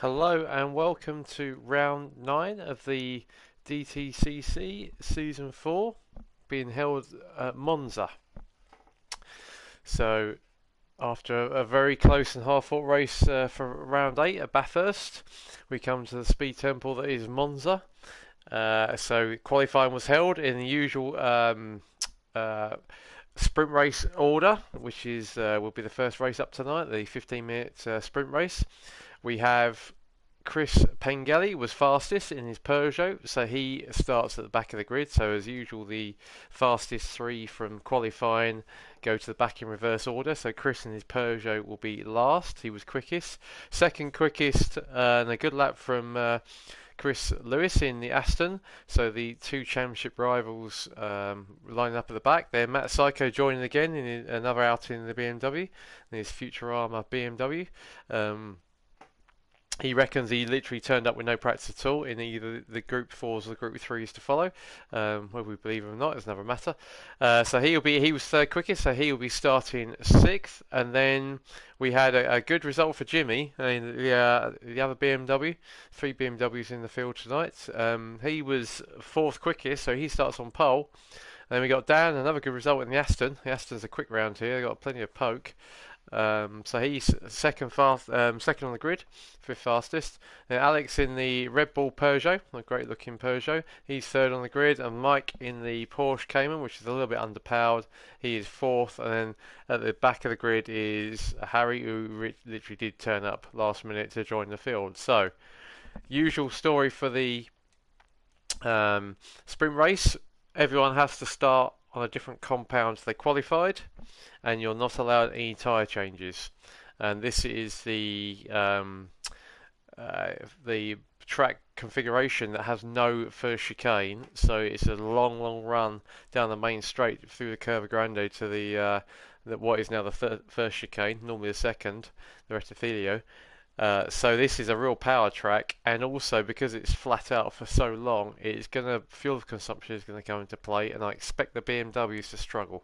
Hello and welcome to round 9 of the DTCC Season 4 being held at Monza. So after a very close and hard-fought race for round 8 at Bathurst, we come to the speed temple that is Monza. So qualifying was held in the usual sprint race order, which is will be the first race up tonight, the 15-minute sprint race. We have Chris Pengelly was fastest in his Peugeot, so he starts at the back of the grid. So as usual, the fastest three from qualifying go to the back in reverse order. So Chris in his Peugeot will be last. He was quickest. Second quickest, and a good lap from Chris Lewis in the Aston. So the two championship rivals lining up at the back there. Matt Psycho joining again in another outing in the BMW, in his Futurama BMW. He reckons he literally turned up with no practice at all in either the Group 4s or the Group 3s to follow. Whether we believe him or not is another matter. So he was third quickest, so he will be starting 6th. And then we had a good result for Jimmy, the other BMW, 3 BMWs in the field tonight. He was 4th quickest, so he starts on pole. And then we got Dan, another good result in the Aston. The Aston's a quick round here, they got plenty of poke. So he's second on the grid, 5th fastest. Then Alex in the Red Bull Peugeot, a great looking Peugeot, he's 3rd on the grid. And Mike in the Porsche Cayman, which is a little bit underpowered, he is 4th. And then at the back of the grid is Harry, who literally did turn up last minute to join the field. So usual story for the sprint race. Everyone has to start on a different compound they qualified, and you're not allowed any tyre changes. And this is the track configuration that has no first chicane, so it's a long run down the main straight through the Curva Grande to the what is now the first chicane, normally the second, the Rettifilio. So this is a real power track, and also because it's flat out for so long, it's fuel consumption is going to come into play, and I expect the BMWs to struggle.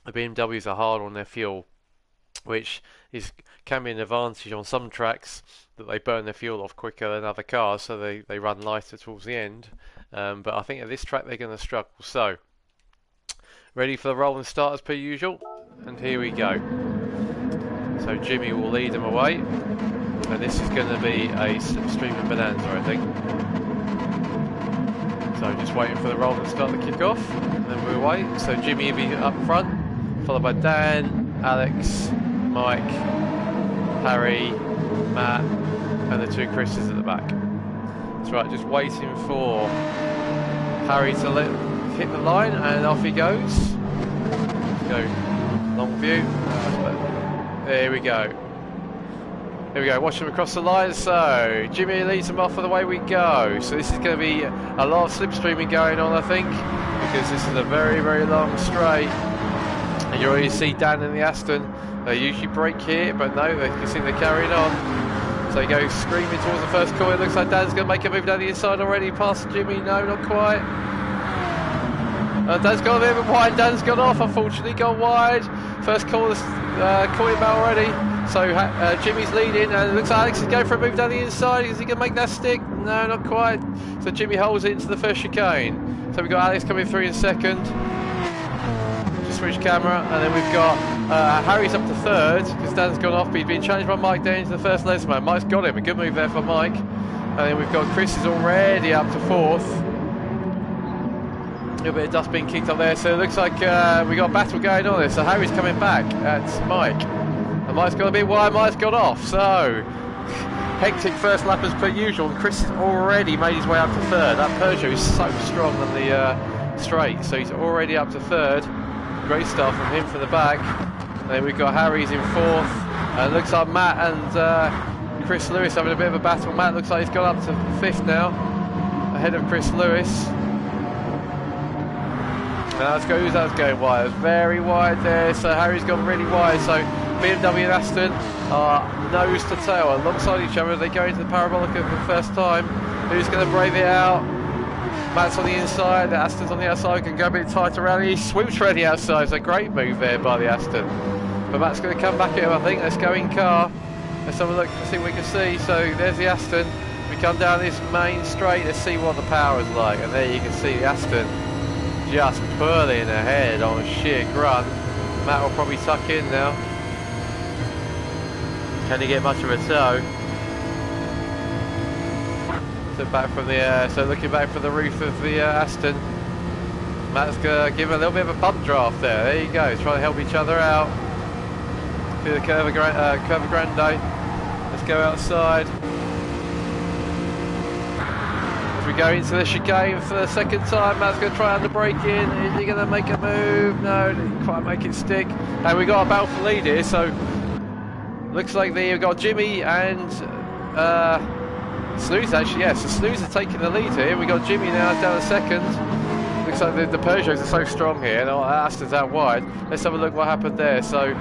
The BMWs are hard on their fuel, which can be an advantage on some tracks, that they burn their fuel off quicker than other cars, so they run lighter towards the end. But I think at this track they're going to struggle. So ready for the roll and start as per usual, and here we go. So Jimmy will lead them away, and this is going to be a slipstreaming bonanza, I think. So just waiting for the roll and start the kick-off, and then we're away. So Jimmy will be up front, followed by Dan, Alex, Mike, Harry, Matt, and the 2 Chris's at the back. That's right, just waiting for Harry to hit the line, and off he goes. Let's go long view. There we go. Here we go, watch them across the line. So Jimmy leads them off, and away we go. So this is going to be a lot of slipstreaming going on, I think, because this is a very long straight. And you already see Dan in the Aston. They usually brake here, but no, they can see they're carrying on. So he goes screaming towards the first corner. It looks like Dan's going to make a move down the inside already, past Jimmy. No, not quite. Dan's gone a bit wide. Dan's gone off, unfortunately, gone wide. First corner's caught him out already. So Jimmy's leading, and it looks like Alex is going for a move down the inside. Is he going to make that stick? No, not quite. So Jimmy holds it into the first chicane. So we've got Alex coming through in second. Just switch camera, and then we've got Harry's up to 3rd, because Dan's gone off, but he's been challenged by Mike down into the first lesman. Mike's got him, a good move there for Mike. And then we've got Chris is already up to 4th. A little bit of dust being kicked up there, so it looks like we got a battle going on there. So Harry's coming back at Mike, and Mike's got a bit wide. Mike's got off, so hectic first lap as per usual, and Chris has already made his way up to 3rd. That Peugeot is so strong on the straight, so he's already up to 3rd. Great start from him from the back. And then we've got Harry's in 4th, and it looks like Matt and Chris Lewis having a bit of a battle. Matt looks like he's gone up to 5th now, ahead of Chris Lewis. And that's going wide. It's very wide there, so Harry's gone really wide. So BMW and Aston are nose to tail alongside each other. They go into the parabolic for the first time. Who's going to brave it out? Matt's on the inside, the Aston's on the outside, can go a bit tighter around. He swoops around the outside. It's a great move there by the Aston. But Matt's going to come back here, I think. Let's go in car. Let's have a look and see what we can see. So there's the Aston. We come down this main straight, let's see what the power is like. And there you can see the Aston just pulling ahead on a sheer grunt. Matt will probably tuck in now. Can he get much of a tow? So back from the so looking back from the roof of the Aston. Matt's gonna give a little bit of a bump draft there. There you go, trying to help each other out. Do the Curva Grande. Let's go outside. As we go into the chicane for the second time, Matt's going to try under brake in. Is he going to make a move? No, didn't quite make it stick. And we got a battle for lead here, so looks like you've got Jimmy and Snooze actually, yes. So Snooze are taking the lead here. We got Jimmy now down a second. Looks like the Peugeots are so strong here. And Aston's out wide. Let's have a look what happened there. So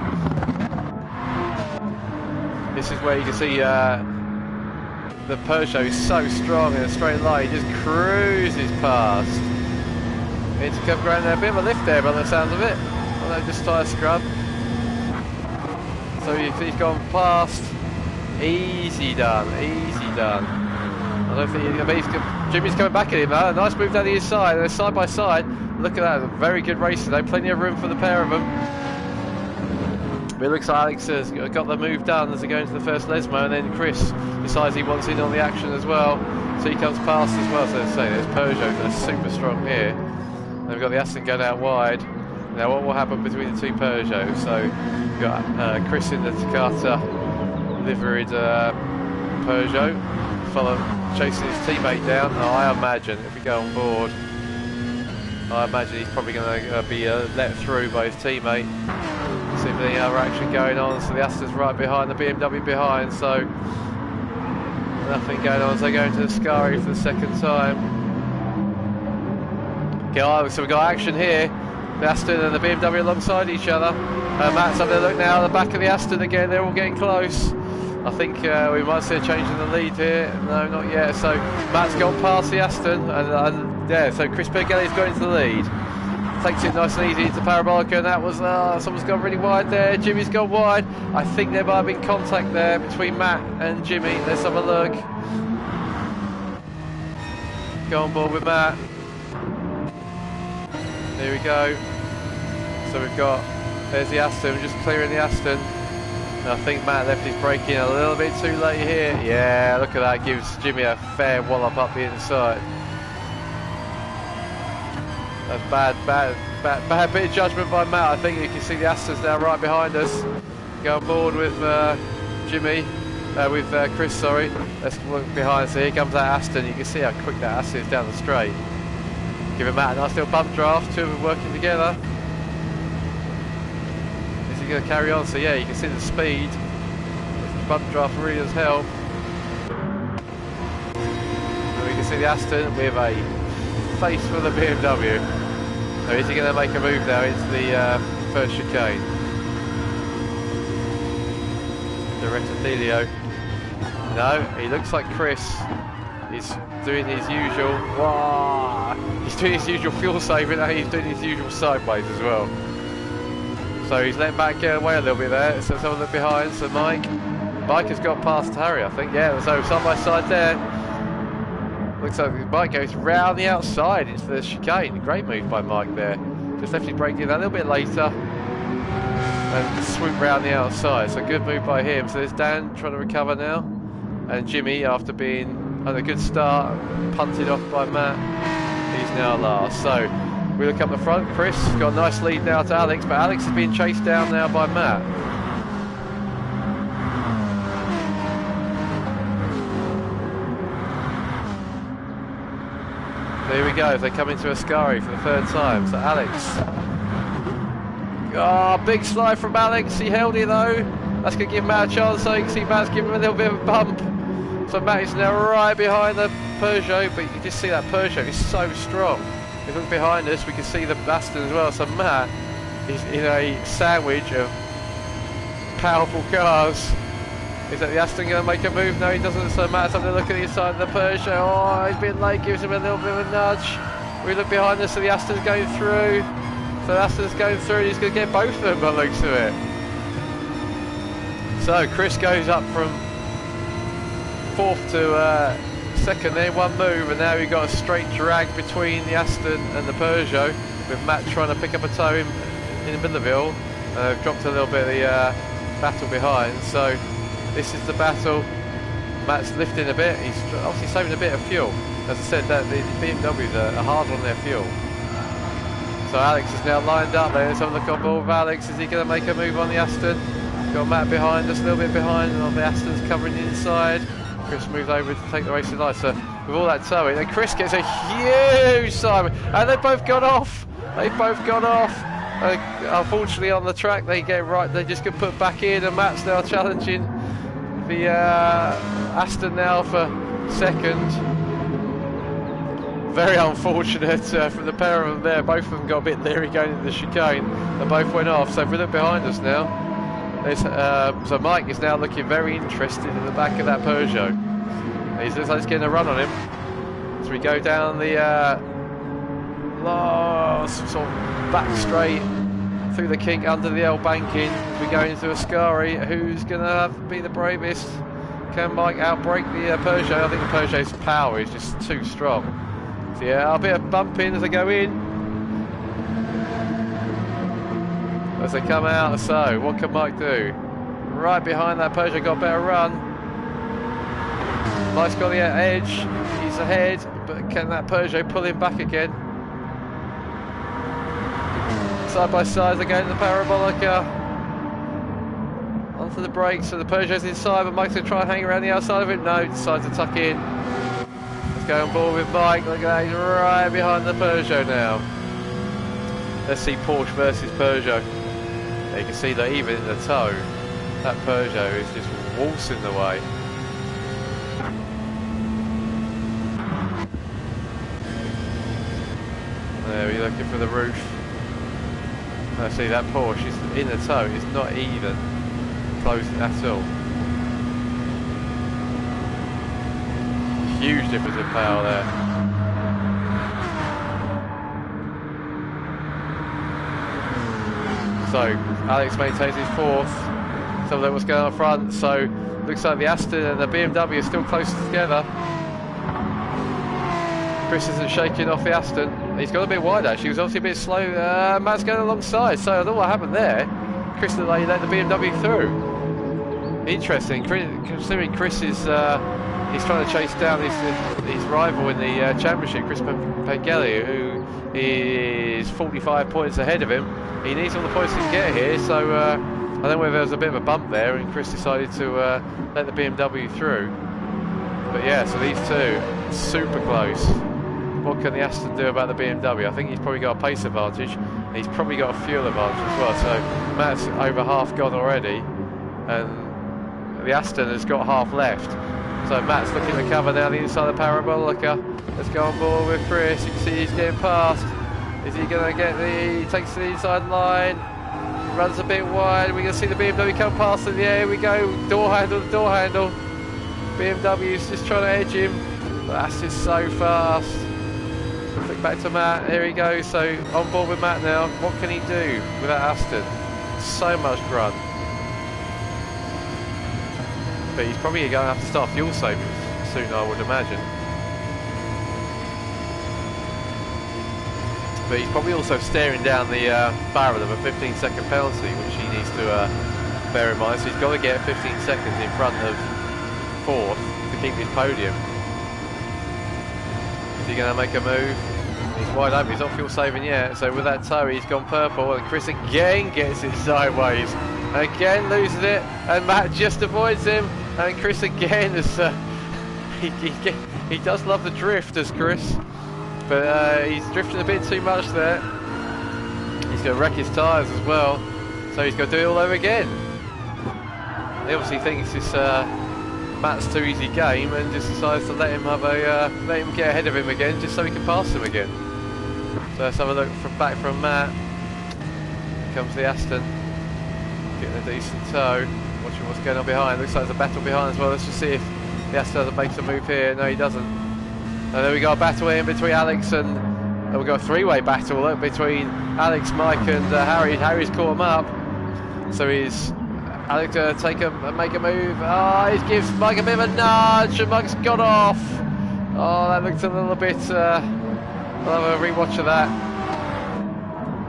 this is where you can see the Peugeot is so strong in a straight line. He just cruises past into Curva Grande. A bit of a lift there by the sounds of it. Well, just tyre scrub. So he's gone past. Easy done, easy done. I don't think Jimmy's coming back at him now. Nice move down the inside. They're side by side. Look at that, a very good race today. Plenty of room for the pair of them. But it looks like Alex has got the move done as they go into the first Lesmo, and then Chris decides he wants in on the action as well. So he comes past as well. So let's say there's Peugeot that are super strong here. And we've got the Aston going out wide. Now what will happen between the two Peugeots? So we've got Chris in the Takata liveried Peugeot, chasing his teammate down. Oh, I imagine if we go on board, I imagine he's probably going to be let through by his teammate. See if there's any other action going on. So the Aston's right behind, the BMW behind, so nothing going on as they go into the Scari for the second time. Okay, so we've got action here. The Aston and the BMW alongside each other. Matt's having a look now at the back of the Aston again. They're all getting close. I think we might see a change in the lead here. No, not yet. So Matt's gone past the Aston, and yeah, so Chris Pergelli's got into the lead. Takes it nice and easy into Parabolica, and that was someone's gone really wide there. Jimmy's gone wide. I think there might have been contact there between Matt and Jimmy. Let's have a look. Go on board with Matt. Here we go. So we've got, there's the Aston, we're just clearing the Aston. And I think Matt left his brake in a little bit too late here. Yeah, look at that, gives Jimmy a fair wallop up the inside. That's bad bit of judgment by Matt. I think you can see the Aston's now right behind us. Go on board with Jimmy, with Chris, sorry. Let's look behind, so here comes that Aston. You can see how quick that Aston is down the straight. Giving Matt a nice little bump draft, two of them working together. Is he going to carry on? So yeah, you can see the speed. The bump draft really does help. So we can see the Aston with a face for the BMW. So is he going to make a move now into the first chicane? The Retadilio. No, he looks like Chris is doing his usual. Wow, he's doing his usual fuel saving, and he's doing his usual sideways as well. So he's letting Matt get away a little bit there. So let's have a look behind. So Mike has got past Harry, I think. Yeah, so side by side there. Looks like Mike goes round the outside into the chicane. Great move by Mike there. Just left his brake in a little bit later and swoop round the outside. So good move by him. So there's Dan trying to recover now, and Jimmy, after being had a good start, punted off by Matt. He's now last. So we look up the front. Chris got a nice lead now to Alex, but Alex is being chased down now by Matt. There we go, they come into Ascari for the third time. So Alex. Oh, big slide from Alex. He held it though. That's going to give Matt a chance. So you can see Matt's giving him a little bit of a bump. So Matt is now right behind the Peugeot, but you can just see that Peugeot is so strong. If we look behind us, we can see the Aston as well. So Matt is in a sandwich of powerful cars. Is that the Aston going to make a move? No, he doesn't. So Matt's having a look at the inside of the Peugeot. Oh, he's been late, gives him a little bit of a nudge. We look behind us, so the Aston's going through. So the Aston's going through, and he's going to get both of them by the looks of it. So Chris goes up from 4th to 2nd there, one move, and now we've got a straight drag between the Aston and the Peugeot, with Matt trying to pick up a toe in Milleville. Dropped a little bit of the battle behind, so this is the battle. Matt's lifting a bit, he's obviously saving a bit of fuel. As I said, that the BMWs are hard on their fuel. So Alex is now lined up there. Let's have a look on board with Alex. Is he going to make a move on the Aston? Got Matt behind us, a little bit behind, and the Aston's covering the inside. Chris moves over to take the racing line. So with all that towing, and Chris gets a huge side, and they've both got off. They've both got off. Unfortunately, on the track, they get right. They just get put back in, and Matt's now challenging the Aston now for 2nd. Very unfortunate from the pair of them there. Both of them got a bit leery going into the chicane. They both went off. So if we look behind us now, so Mike is now looking very interested in the back of that Peugeot. He looks like he's getting a run on him. So we go down the sort of back straight through the kink under the L banking. We go into Ascari. Who's going to be the bravest? Can Mike outbrake the Peugeot? I think the Peugeot's power is just too strong. So yeah, a bit of bumping as they go in. As they come out, so what can Mike do? Right behind that Peugeot, got a better run. Mike's got the edge, he's ahead, but can that Peugeot pull him back again? Side by side, they go into the Parabolica. Onto the brakes, so the Peugeot's inside, but Mike's going to try and hang around the outside of it. No, decides to tuck in. Let's go on board with Mike. Look at that, he's right behind the Peugeot now. Let's see Porsche versus Peugeot. You can see that even in the toe, that Peugeot is just waltzing the way. There, we're looking for the roof. I see that Porsche is in the toe, it's not even close at all. Huge difference in power there. So Alex maintains his 4th. So look what's going on up front. So looks like the Aston and the BMW are still close together. Chris isn't shaking off the Aston. He's got a bit wide actually. He was obviously a bit slow. Matt's going alongside. So I don't know what happened there. Chris looked like he let the BMW through. Interesting, considering Chris is he's trying to chase down his rival in the championship, Chris Pengeli, who is 45 points ahead of him. He needs all the points he can get here, so I don't know whether there was a bit of a bump there and Chris decided to let the BMW through. But yeah, so these two, super close. What can the Aston do about the BMW? I think he's probably got a pace advantage, and he's probably got a fuel advantage as well. So Matt's over half gone already, and the Aston has got half left. So Matt's looking to cover now the inside of the Parabolica. Let's go on board with Chris. You can see he's getting past. Is he going to get the... He takes the inside line. Runs a bit wide. We're going to see the BMW come past in the air. Here we go. Door handle, door handle. BMW's just trying to edge him. But that's just so fast. Flick back to Matt. Here he goes. So on board with Matt now. What can he do with that Aston? So much grunt. But he's probably going to have to start fuel savings soon, I would imagine. But he's probably also staring down the barrel of a 15-second penalty, which he needs to bear in mind. So he's got to get 15 seconds in front of 4th to keep his podium. Is he going to make a move? He's wide open, he's not fuel saving yet. So with that toe, he's gone purple, and Chris again gets it sideways. Again loses it, and Matt just avoids him. And Chris again is he does love the drift, as Chris, but he's drifting a bit too much there. He's going to wreck his tyres as well, so he's going to do it all over again. He obviously thinks it's Matt's too easy game, and just decides to let him have a let him get ahead of him again, just so he can pass him again. So let's have a look back from Matt. Here comes the Aston, getting a decent tow. Watching what's going on behind. Looks like there's a battle behind as well. Let's just see if the Aston makes a move here. No, he doesn't. And then we got a battle in between Alex and we've got a three-way battle, look, between Alex, Mike and Harry. Harry's caught him up. So he's Alex make a move. Oh, he gives Mike a bit of a nudge, and Mike's got off. Oh, that looked a little bit. I'll have a rewatch of that.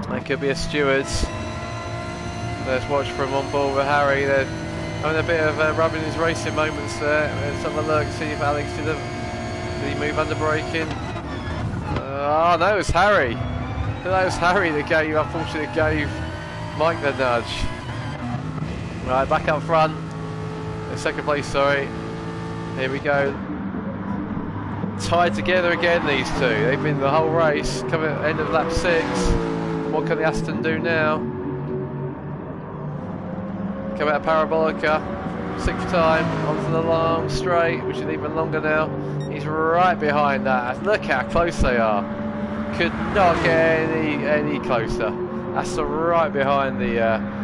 That could be a Stewards. Let's watch from on board with Harry. They're having a bit of rubbing his racing moments there. Let's have a look, see if Alex did he move under braking. Oh no, it was Harry. That was Harry that unfortunately gave Mike the nudge. Right, back up front. Second place, sorry. Here we go. Tied together again, these two. They've been the whole race. Coming at the end of lap 6. What can the Aston do now? Come out of Parabolica. 6th time. Onto the long straight, which is even longer now. He's right behind that. Look how close they are. Could not get any closer. That's right behind the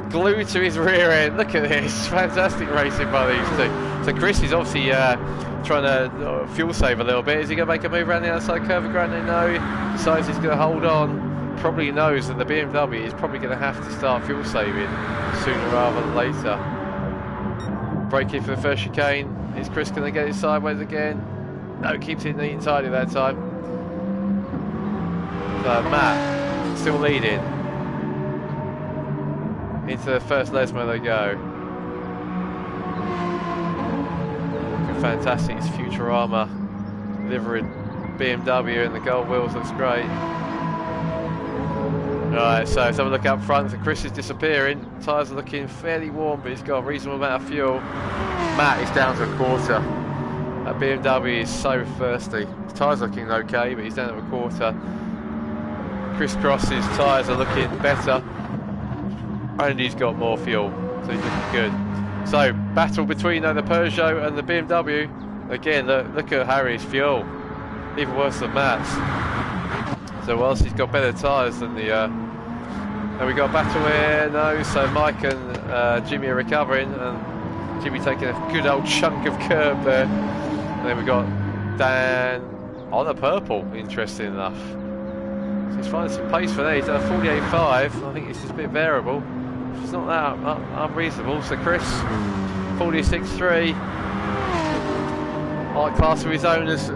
glued to his rear end. Look at this, fantastic racing by these two. So Chris is obviously trying to fuel save a little bit. Is he going to make a move around the outside curve of Grande? No. Decides he's going to hold on. Probably knows that the BMW is probably going to have to start fuel saving sooner rather than later. Braking for the first chicane. Is Chris going to get it sideways again? No, keeps it neat and tidy that time. So Matt still leading. Into the first Lesmo they go. Looking fantastic, it's Futurama delivering BMW and the gold wheels, looks great. Right, so let's have a look up front. So Chris is disappearing. Tyres are looking fairly warm, but he's got a reasonable amount of fuel. Matt is down to a quarter. That BMW is so thirsty. His tyres looking okay, but he's down to a quarter. Chris Cross's tyres are looking better. And he's got more fuel, so he's looking good. So, battle between the Peugeot and the BMW. Again, look at Harry's fuel. Even worse than Matt's. So whilst he's got better tyres than the... and we got a battle here, no, so Mike and Jimmy are recovering, and Jimmy taking a good old chunk of curb there. And then we got Dan on the purple, interesting enough. So he's finding some pace for that. He's at a 48.5. I think it's just a bit variable. It's not that unreasonable. So Chris, 46.3. Light class of his own has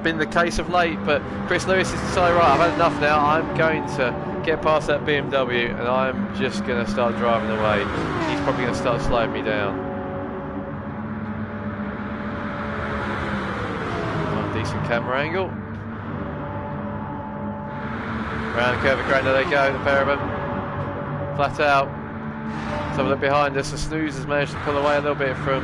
been the case of late, but Chris Lewis has decided, right, I've had enough now. I'm going to get past that BMW and I'm just going to start driving away. He's probably going to start slowing me down. Decent camera angle. Round the curve of Grande they go, the pair of them. Flat out. Let's have a look behind us. The Snooze has managed to pull away a little bit from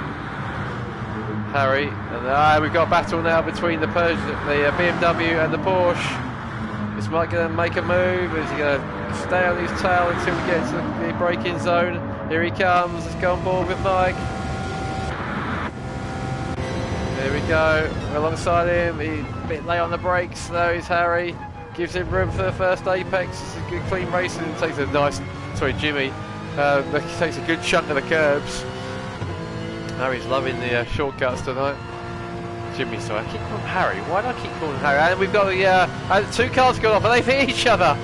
Harry. And we've got a battle now between the BMW and the Porsche. Is Mike going to make a move? Is he going to stay on his tail until we get to the braking zone? Here he comes. Let's go on board with Mike. There we go. We're alongside him. He's a bit late on the brakes. There is Harry. Gives him room for the first apex. It's a good clean racing. It takes a nice... Sorry, Jimmy. He takes a good chunk of the curbs. Harry's loving the shortcuts tonight. Jimmy, sorry, I keep calling him Harry. Why do I keep calling him Harry? And we've got the two cars going off, and they've hit each other.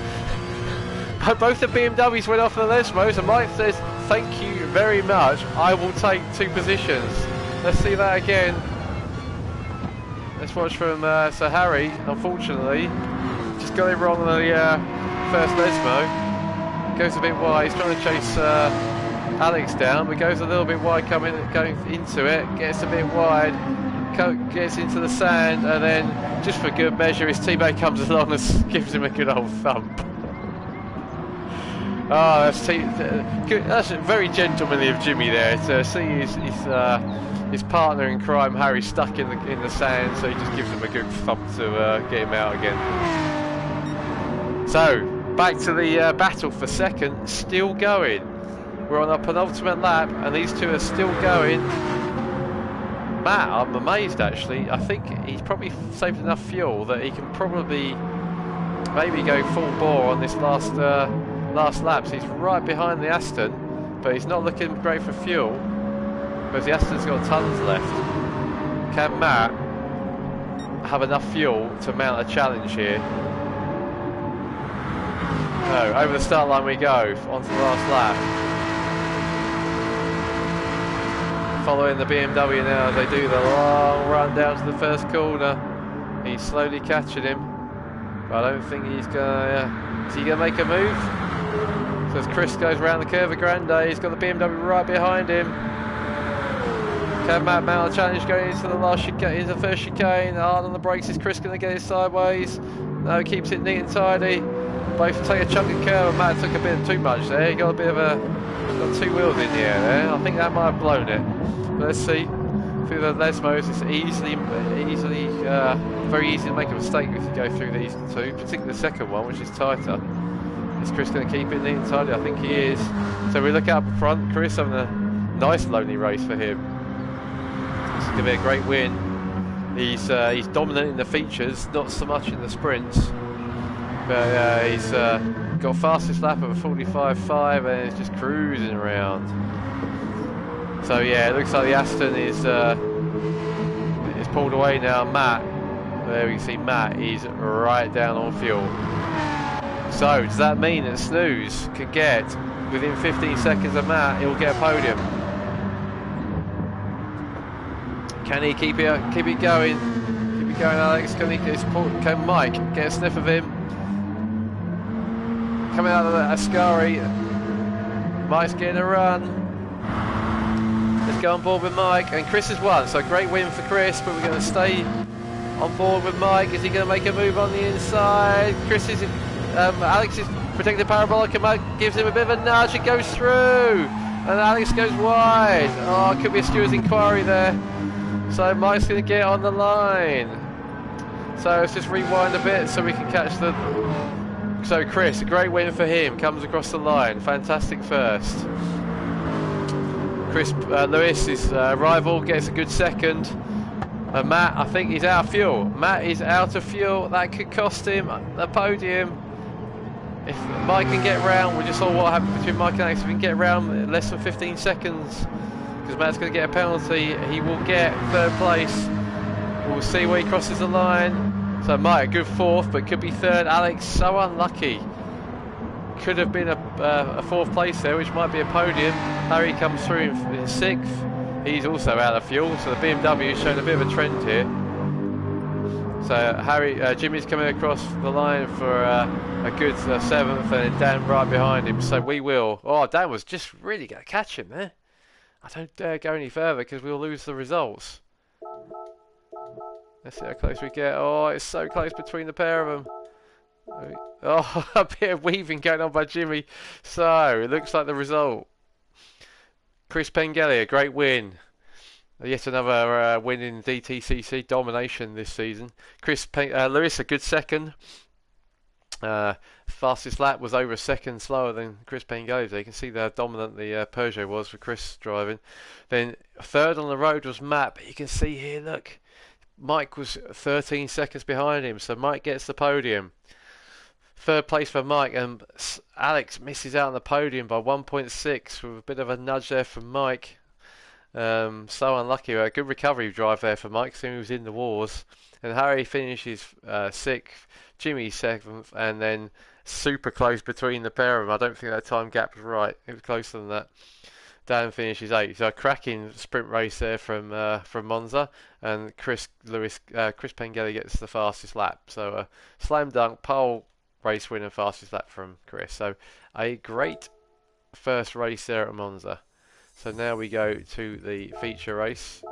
Both the BMWs went off the Lesmos, and Mike says, "Thank you very much. I will take 2 positions." Let's see that again. Let's watch from Sir Harry. Unfortunately, just got it wrong on the first Lesmo. Goes a bit wide. He's trying to chase Alex down, but goes a little bit wide going into it. Gets a bit wide. Gets into the sand, and then just for good measure his teammate comes along and gives him a good old thump. Oh, that's very gentlemanly of Jimmy there to see his partner in crime Harry stuck in the sand, so he just gives him a good thump to get him out again. So back to the battle for second, still going. We're on our penultimate lap and these two are still going. Matt, I'm amazed actually. I think he's probably saved enough fuel that he can probably maybe go full bore on this last lap. So he's right behind the Aston, but he's not looking great for fuel because the Aston's got tons left. Can Matt have enough fuel to mount a challenge here? No, over the start line we go, onto the last lap. Following the BMW now as they do the long run down to the first corner. He's slowly catching him, but I don't think he's gonna. Is he gonna make a move? So as Chris goes around the curve of Grande, he's got the BMW right behind him. Can Matt mount a challenge going into the last chicane, into the first chicane? Hard on the brakes. Is Chris gonna get it sideways? No, he keeps it neat and tidy. Both take a chunky curve, and Matt took a bit too much there. He got a bit of a, got two wheels in the air there. I think that might have blown it. But let's see. Through the Lesmos, it's very easy to make a mistake if you go through these two, particularly the second one, which is tighter. Is Chris going to keep it neat and tidy? I think he is. So we look up front. Chris having a nice lonely race for him. This is going to be a great win. He's dominant in the features, not so much in the sprints. But he's got fastest lap of a 45.5 and he's just cruising around. So yeah, it looks like the Aston is pulled away now. Matt, there we can see Matt, he's right down on fuel. So does that mean that Snooze can get within 15 seconds of Matt? He'll get a podium. Can he keep it going? Keep it going, Alex. Can Mike get a sniff of him? Coming out of the Ascari, Mike's getting a run. Let's go on board with Mike, and Chris has won, so great win for Chris, but we're going to stay on board with Mike. Is he going to make a move on the inside? Alex is protecting the parabolic, and Mike gives him a bit of a nudge. It goes through, and Alex goes wide. Oh, it could be a steward's inquiry there. So Mike's going to get on the line. So let's just rewind a bit so we can catch the... So Chris, a great win for him, comes across the line. Fantastic first. Chris Lewis, his rival, gets a good second. And Matt, I think he's out of fuel. Matt is out of fuel. That could cost him the podium. If Mike can get round, we just saw what happened between Mike and Alex. If he can get round in less than 15 seconds, because Matt's going to get a penalty, he will get third place. We'll see where he crosses the line. So Mike, a good fourth, but could be third. Alex, so unlucky. Could have been a fourth place there, which might be a podium. Harry comes through in sixth. He's also out of fuel, so the BMW is showing a bit of a trend here. So Jimmy's coming across the line for a good seventh, and then Dan right behind him. So we will. Oh, Dan was just really going to catch him there. I don't dare go any further because we'll lose the results. Let's see how close we get. Oh, it's so close between the pair of them. Oh, a bit of weaving going on by Jimmy. So, it looks like the result. Chris Pengelly, a great win. Yet another win in DTCC domination this season. Lewis, a good second. Fastest lap was over a second slower than Chris Pengelly. So you can see how dominant the Peugeot was for Chris driving. Then third on the road was Matt, but you can see here, look. Mike was 13 seconds behind him, so Mike gets the podium. Third place for Mike, and Alex misses out on the podium by 1.6 with a bit of a nudge there from Mike. So unlucky. A good recovery drive there for Mike, seeing he was in the wars. And Harry finishes sixth, Jimmy seventh, and then super close between the pair of them. I don't think that time gap was right. It was closer than that. Dan finishes eighth. So a cracking sprint race there from Monza, and Chris Pengelly gets the fastest lap. So a slam dunk pole race win and fastest lap from Chris. So a great first race there at Monza. So now we go to the feature race.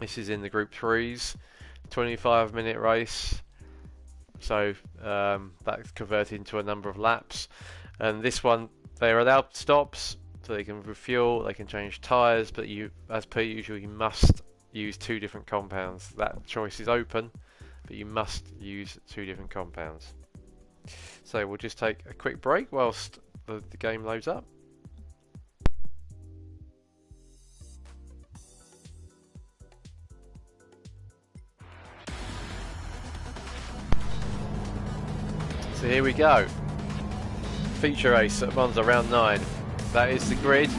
This is in the Group 3s, 25-minute race. So that's converted into a number of laps. And this one, they're allowed stops. So they can refuel, they can change tyres, but you, as per usual, you must use two different compounds. That choice is open, but you must use two different compounds. So we'll just take a quick break whilst the game loads up. So here we go. Feature race at Monza, round 9. That is the grid,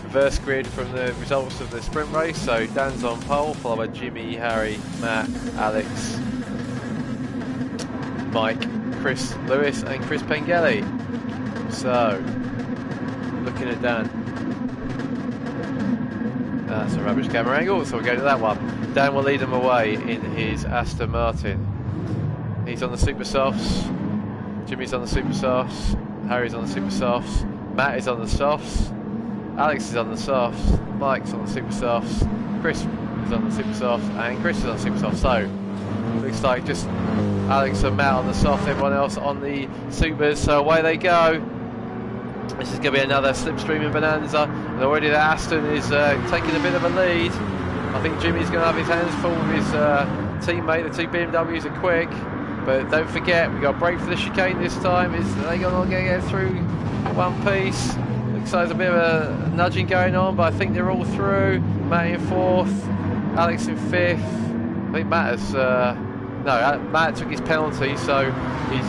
reverse grid from the results of the sprint race. So Dan's on pole, followed by Jimmy, Harry, Matt, Alex, Mike, Chris Lewis and Chris Pengelly. So, looking at Dan. That's a rubbish camera angle, so we'll go to that one. Dan will lead them away in his Aston Martin. He's on the super softs. Jimmy's on the super softs. Harry's on the super softs. Matt is on the softs. Alex is on the softs. Mike's on the super softs. Chris is on the super softs, and Chris is on the super softs. So, looks like just Alex and Matt on the softs, everyone else on the supers. So away they go. This is going to be another slipstreaming bonanza, and already the Aston is taking a bit of a lead. I think Jimmy's going to have his hands full with his teammate. The two BMWs are quick, but don't forget we've got to brake for the chicane this time. Are they going to get through one piece? Looks like there's a bit of a nudging going on, but I think they're all through. Matt in fourth, Alex in fifth. I think Matt has Matt took his penalty, so he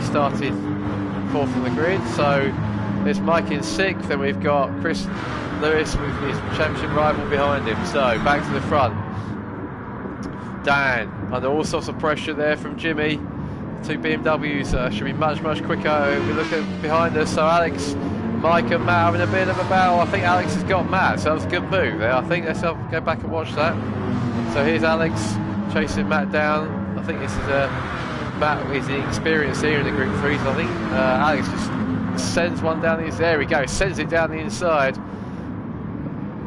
started fourth on the grid. So there's Mike in sixth, and we've got Chris Lewis with his championship rival behind him. So back to the front. Dan under all sorts of pressure there from Jimmy. Two BMWs should be much quicker. We look at behind us. So Alex, Mike and Matt having a bit of a battle. I think Alex has got Matt, so that was a good move there. I think let's go back and watch that. So here's Alex chasing Matt down. I think this is Matt is the experience here in the Group 3, so I think Alex just sends one down the inside. There we go, sends it down the inside.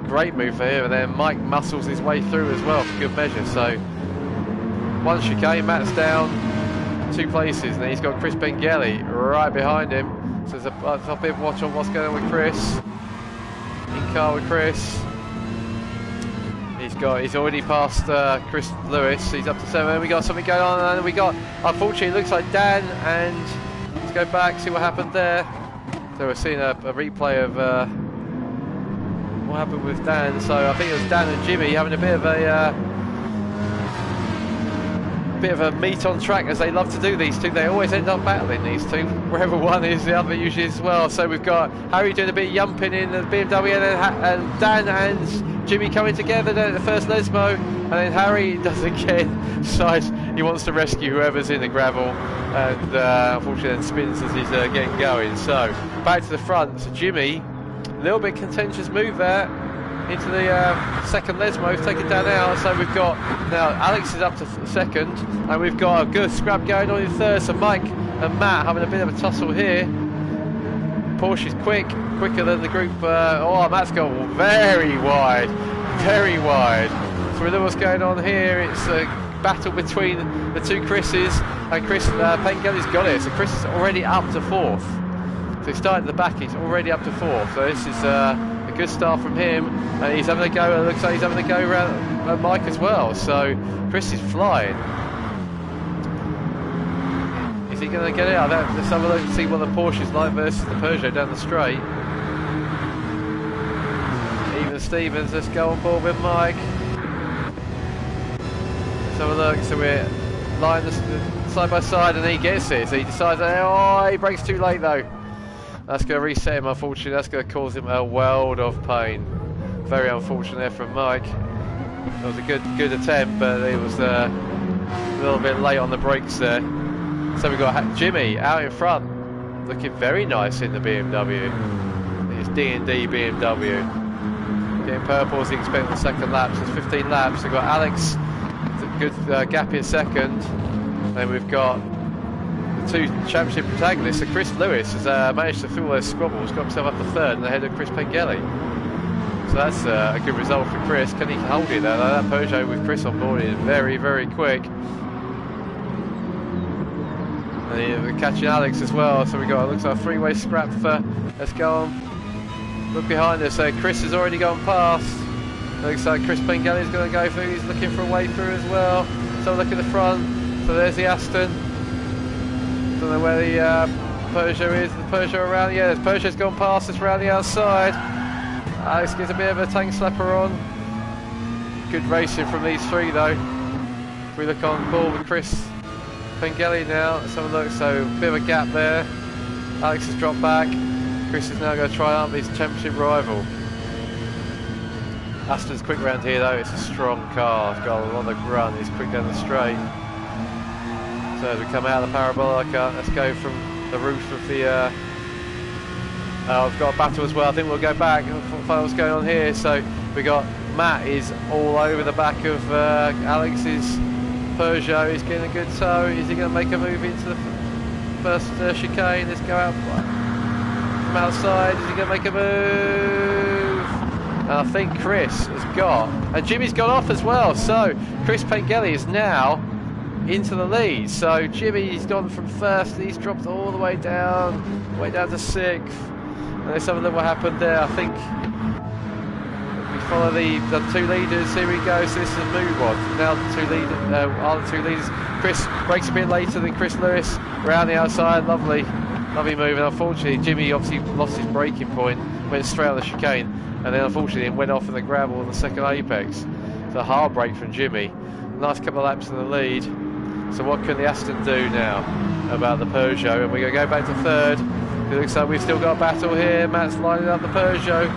Great move for him, and then Mike muscles his way through as well for good measure. So one chicane, Matt's down 2 places, and then he's got Chris Pengelly right behind him. So there's a bit of watch on what's going on with Chris. In car with Chris. He's already passed Chris Lewis. He's up to 7. We got something going on, and we got, unfortunately, it looks like Dan. And let's go back, see what happened there. So we're seeing a replay of what happened with Dan. So I think it was Dan and Jimmy having a bit of a meet on track, as they love to do, these two. They always end up battling, these two. Wherever one is, the other usually as well. So we've got Harry doing a bit of yumping in the BMW, and Dan and Jimmy coming together at the first Lesmo, and then Harry does again. Decides he wants to rescue whoever's in the gravel, and unfortunately then spins as he's getting going. So back to the front. So Jimmy, a little bit contentious move there into the second Lesmo, taking Dan out. So we've got now Alex is up to second, and we've got a good scrap going on in third. So Mike and Matt having a bit of a tussle here. Porsche's quicker than the group. Matt's gone very wide. So we know what's going on here. It's a battle between the two Chris's, and Chris Pengelly's got it. So Chris is already up to fourth. So he started at the back, he's already up to fourth. So this is a good start from him, and he's having a go. It looks like he's having a go around Mike as well. So Chris is flying. Is he going to get it out? Let's have a look and see what the Porsche is like versus the Peugeot down the straight. Even Stevens, let's go on board with Mike. Let's have a look. So we're lying side by side, and he gets it. So he decides, he brakes too late though. That's going to reset him, unfortunately. That's going to cause him a world of pain. Very unfortunate there from Mike. It was a good attempt, but it was a little bit late on the brakes there. So we've got Jimmy out in front, looking very nice in the BMW. His D&D BMW. Getting purple as he expected the second lap, so it's 15 laps. We've got Alex, a good gap in second. Then we've got the two championship protagonists. So Chris Lewis has managed to fill those squabbles, got himself up to third, and ahead of Chris Pengelly. So that's a good result for Chris. Can he hold it though? That Peugeot with Chris on board is very quick. And we're catching Alex as well, so we got, looks like a 3-way scrap for, let's go on, look behind us. So Chris has already gone past. Looks like Chris Pengelly's going to go through, he's looking for a way through as well. So look at the front, so there's the Aston. Don't know where the Peugeot is, the Peugeot around, yeah, the Peugeot's gone past us around the outside. Alex gets a bit of a tank slapper on. Good racing from these three though. If we look on board with Chris Pengelly now, let's have a look. So a bit of a gap there. Alex has dropped back. Chris is now going to try up his championship rival. Aston's quick round here though, it's a strong car. It's got a lot of grunt, it's quick down the straight. So as we come out of the parabolica, let's go from the roof of the... I've got a battle as well. I think we'll go back and find what's going on here. So we got Matt is all over the back of Alex's Peugeot. He's getting a good tow. Is he going to make a move into the first chicane? Let's go out from outside. Is he going to make a move? And I think Chris has got, and Jimmy's got off as well. So Chris Pengelly is now into the lead. So Jimmy's gone from first. He's dropped all the way down to sixth. And let's have a look what happened there. I think we follow the two leaders. Here we go. So this is a move on. Now the two leaders are the two leaders. Chris brakes a bit later than Chris Lewis. Around the outside, lovely move. And unfortunately, Jimmy obviously lost his braking point, went straight on the chicane, and then unfortunately it went off in the gravel on the second apex. It's a hard break from Jimmy. Nice couple of laps in the lead. So what can the Aston do now about the Peugeot? And we're going to go back to third. It looks like we've still got a battle here. Matt's lining up the Peugeot.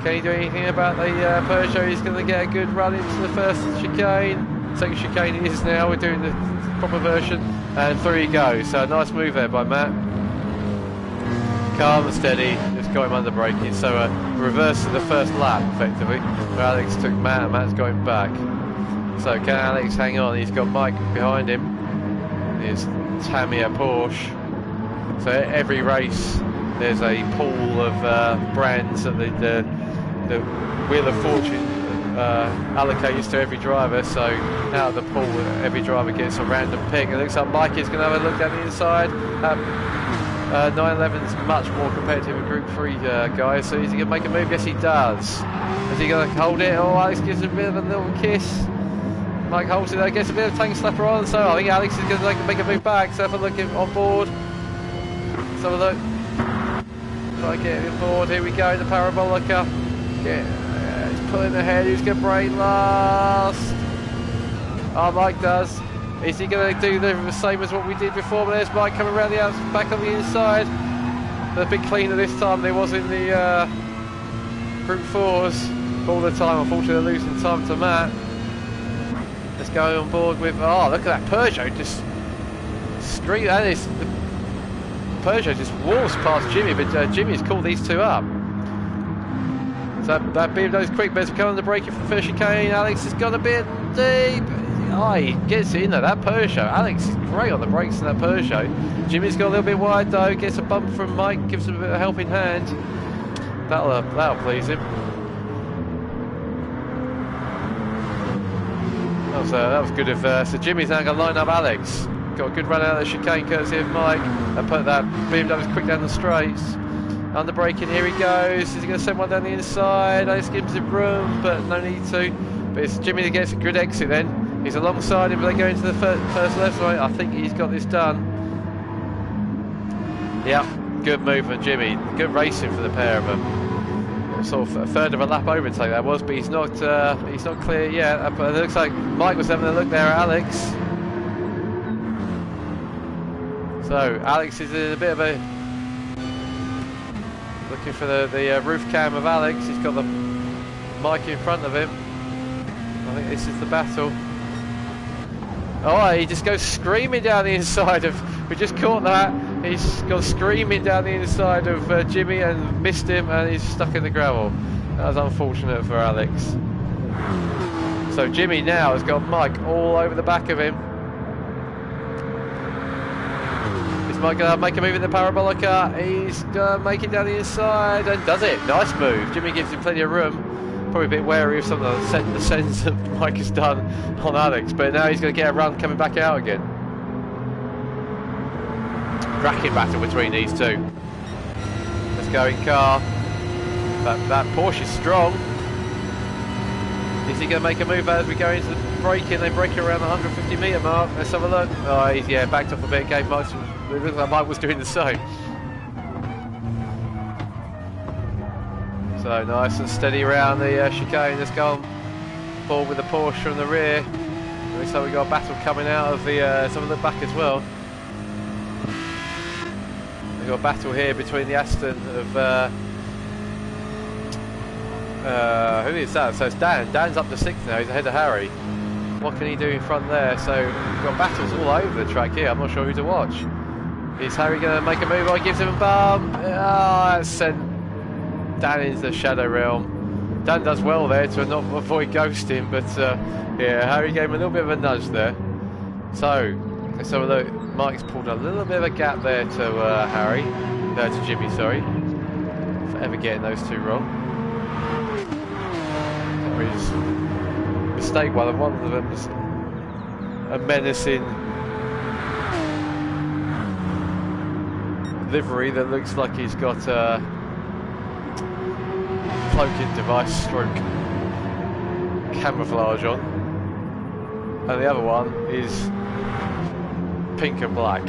Can he do anything about the Peugeot? He's going to get a good run into the first chicane. Second chicane it is now. We're doing the proper version. And through he goes. So a nice move there by Matt. Calm and steady. Just got him under braking. So a reverse to the first lap, effectively. Where Alex took Matt, and Matt's going back. So can Alex hang on? He's got Mike behind him. Here's Tamiya Porsche. So every race there's a pool of brands that the Wheel of Fortune allocates to every driver. So out of the pool every driver gets a random pick. It looks like Mike is going to have a look down the inside. 911 is much more competitive in Group 3 guys. So is he going to make a move? Yes he does. Is he going to hold it? Oh, Alex gives him a bit of a little kiss. Mike holds it there, gets a bit of tank slapper on, so I think Alex is going to make a move back. So have a look on board. Let's have a look. Try to get him board. Here we go in the parabolica. He's pulling ahead. Who's going to brake last? Oh, Mike does. Is he going to do the same as what we did before? But there's Mike coming around the outside, back on the inside. A bit cleaner this time than there was in the Group 4s. All the time, unfortunately, losing time to Matt. Let's go on board with, oh look at that Peugeot just street, that is, the Peugeot just walks past Jimmy, but Jimmy's called these two up. So that BMW's quick, but it's coming on the braking for the first chicane. Alex has got a bit deep. Oh, he gets in there, that Peugeot. Alex is great on the brakes in that Peugeot. Jimmy's got a little bit wide though, gets a bump from Mike, gives him a bit of a helping hand. That'll please him. That was good of so Jimmy's now going to line up Alex. Got a good run out of the chicane courtesy of Mike and put that BMW's quick down the straights. Under braking, here he goes. Is he going to send one down the inside? Alex gives him room, but no need to. But it's Jimmy that gets a good exit then. He's alongside him, but they go into the first left right. I think he's got this done. Yeah, good move from Jimmy. Good racing for the pair of them. Sort of a third of a lap overtake that was, but he's not clear yet. It looks like Mike was having a look there at Alex. So Alex is in a bit of a looking for the roof cam of Alex. He's got the Mike in front of him. I think this is the battle. Oh, he just goes screaming down the inside of. We just caught that. He's gone screaming down the inside of Jimmy and missed him, and he's stuck in the gravel. That was unfortunate for Alex. So Jimmy now has got Mike all over the back of him. Is Mike going to make a move in the parabolica? He's going to make it down the inside and does it. Nice move. Jimmy gives him plenty of room. Probably a bit wary of some of the sends that Mike has done on Alex, but now he's going to get a run coming back out again. Cracking battle between these two. Let's go in car. That Porsche is strong. Is he going to make a move as we go into the braking? They brake around the 150 metre mark. Let's have a look. Oh, he's backed off a bit. Gave Mike some, it looks like Mike was doing the same. So nice and steady around the chicane. Let's go on board with the Porsche from the rear. Looks like we've got a battle coming out of the some of the back as well. We've got a battle here between the Aston of who is that? So it's Dan. Dan's up to 6th now. He's ahead of Harry. what can he do in front there? So we've got battles all over the track here. I'm not sure who to watch. Is Harry going to make a move? Gives him a bump. That's sent Dan into the shadow realm. Dan does well there to not avoid ghosting, but yeah, Harry gave him a little bit of a nudge there. So let's have a look. Mike's pulled a little bit of a gap there to Harry, to Jimmy, sorry, for ever getting those two wrong. Harry's mistake, one of them is a menacing livery that looks like he's got a cloaking device stroke camouflage on, and the other one is pink and black,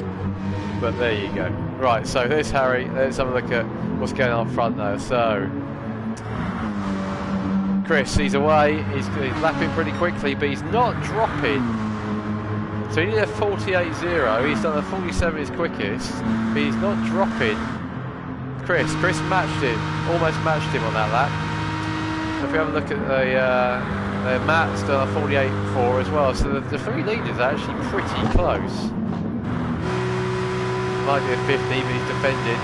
but there you go. Right, so there's Harry. Let's have a look at what's going on front though. So Chris, he's away, he's lapping pretty quickly, but he's not dropping. So he did a 48.0, he's done a 47 his quickest, but he's not dropping. Chris matched him, almost matched him on that lap. So if we have a look at the Matt's done a 48.4 as well, so the three leaders are actually pretty close. Might be a 50, but he's defending.